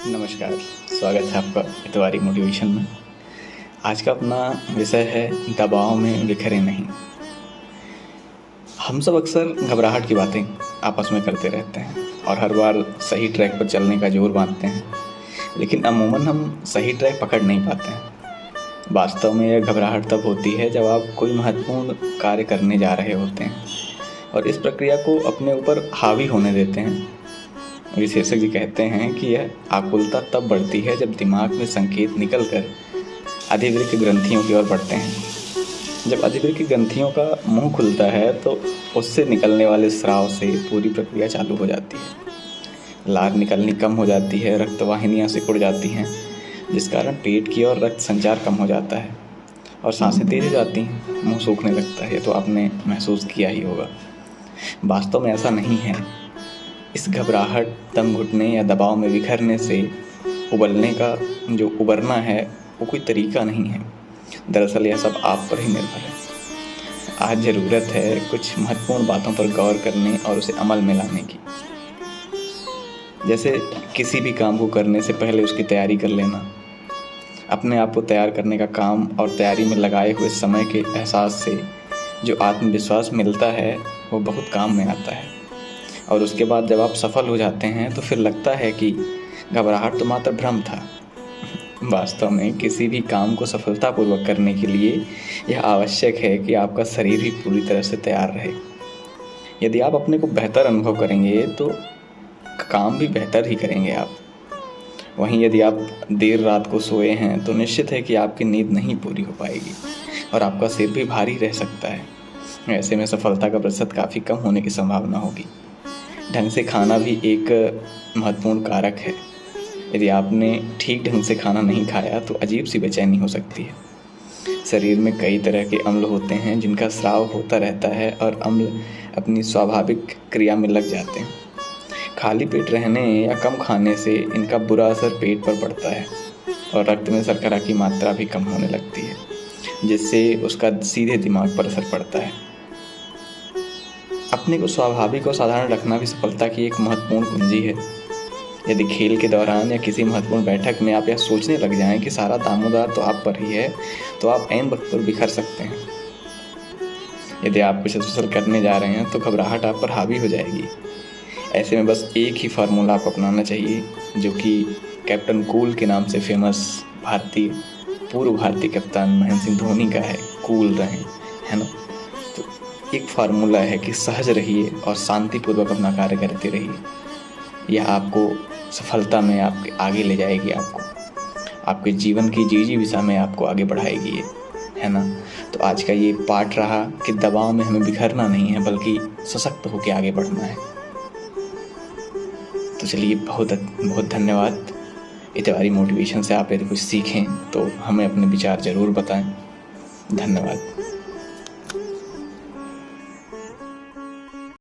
नमस्कार, स्वागत है आपका इतवारी मोटिवेशन में। आज का अपना विषय है दबाव में बिखरे नहीं। हम सब अक्सर घबराहट की बातें आपस में करते रहते हैं और हर बार सही ट्रैक पर चलने का जोर बांधते हैं, लेकिन अमूमन हम सही ट्रैक पकड़ नहीं पाते हैं। वास्तव में यह घबराहट तब होती है जब आप कोई महत्वपूर्ण कार्य करने जा रहे होते हैं और इस प्रक्रिया को अपने ऊपर हावी होने देते हैं। विशेषज्ञ कहते हैं कि यह आकुलता तब बढ़ती है जब दिमाग में संकेत निकलकर अधिवृक्क ग्रंथियों की ओर बढ़ते हैं। जब अधिवृक्क ग्रंथियों का मुंह खुलता है तो उससे निकलने वाले स्राव से पूरी प्रक्रिया चालू हो जाती है। लार निकलनी कम हो जाती है, रक्तवाहिनियाँ सिकुड़ जाती हैं, जिस कारण पेट की ओर रक्त संचार कम हो जाता है और सांसें तेज हो जाती हैं, मुंह सूखने लगता है। तो आपने महसूस किया ही होगा। वास्तव में ऐसा नहीं है। इस घबराहट, दम घुटने या दबाव में बिखरने से उबलने का जो उबरना है वो कोई तरीका नहीं है। दरअसल यह सब आप पर ही निर्भर है। आज ज़रूरत है कुछ महत्वपूर्ण बातों पर गौर करने और उसे अमल में लाने की। जैसे किसी भी काम को करने से पहले उसकी तैयारी कर लेना। अपने आप को तैयार करने का काम और तैयारी में लगाए हुए समय के एहसास से जो आत्मविश्वास मिलता है वो बहुत काम में आता है। और उसके बाद जब आप सफल हो जाते हैं तो फिर लगता है कि घबराहट तो मात्र भ्रम था। वास्तव में किसी भी काम को सफलतापूर्वक करने के लिए यह आवश्यक है कि आपका शरीर भी पूरी तरह से तैयार रहे। यदि आप अपने को बेहतर अनुभव करेंगे तो काम भी बेहतर ही करेंगे आप। वहीं यदि आप देर रात को सोए हैं तो निश्चित है कि आपकी नींद नहीं पूरी हो पाएगी और आपका सिर भी भारी रह सकता है। ऐसे में सफलता का प्रतिशत काफ़ी कम होने की संभावना होगी। ढंग से खाना भी एक महत्वपूर्ण कारक है। यदि आपने ठीक ढंग से खाना नहीं खाया तो अजीब सी बेचैनी हो सकती है। शरीर में कई तरह के अम्ल होते हैं जिनका स्राव होता रहता है और अम्ल अपनी स्वाभाविक क्रिया में लग जाते हैं। खाली पेट रहने या कम खाने से इनका बुरा असर पेट पर पड़ता है और रक्त में शर्करा की मात्रा भी कम होने लगती है, जिससे उसका सीधे दिमाग पर असर पड़ता है। अपने को स्वाभाविक और साधारण रखना भी सफलता की एक महत्वपूर्ण कुंजी है। यदि खेल के दौरान या किसी महत्वपूर्ण बैठक में आप यह सोचने लग जाएं कि सारा दामोदार तो आप पर ही है, तो आप ऐन वक्त पर बिखर सकते हैं। यदि आप कुछ हासिल करने जा रहे हैं तो घबराहट आप पर हावी हो जाएगी। ऐसे में बस एक ही फार्मूला आपको अपनाना चाहिए, जो कि कैप्टन कूल के नाम से फेमस पूर्व भारतीय कप्तान महेंद्र सिंह धोनी का है। कूल रहें, है ना। तो एक फार्मूला है कि सहज रहिए और शांतिपूर्वक अपना कार्य करते रहिए। यह आपको सफलता में आपके आगे ले जाएगी, आपके जीवन की जी दिशा में आपको आगे बढ़ाएगी ये, है ना। तो आज का ये पाठ रहा कि दबाव में हमें बिखरना नहीं है बल्कि सशक्त होकर आगे बढ़ना है। तो चलिए, बहुत बहुत धन्यवाद। इतवारी मोटिवेशन से आप यदि कुछ सीखें तो हमें अपने विचार ज़रूर बताएं। धन्यवाद।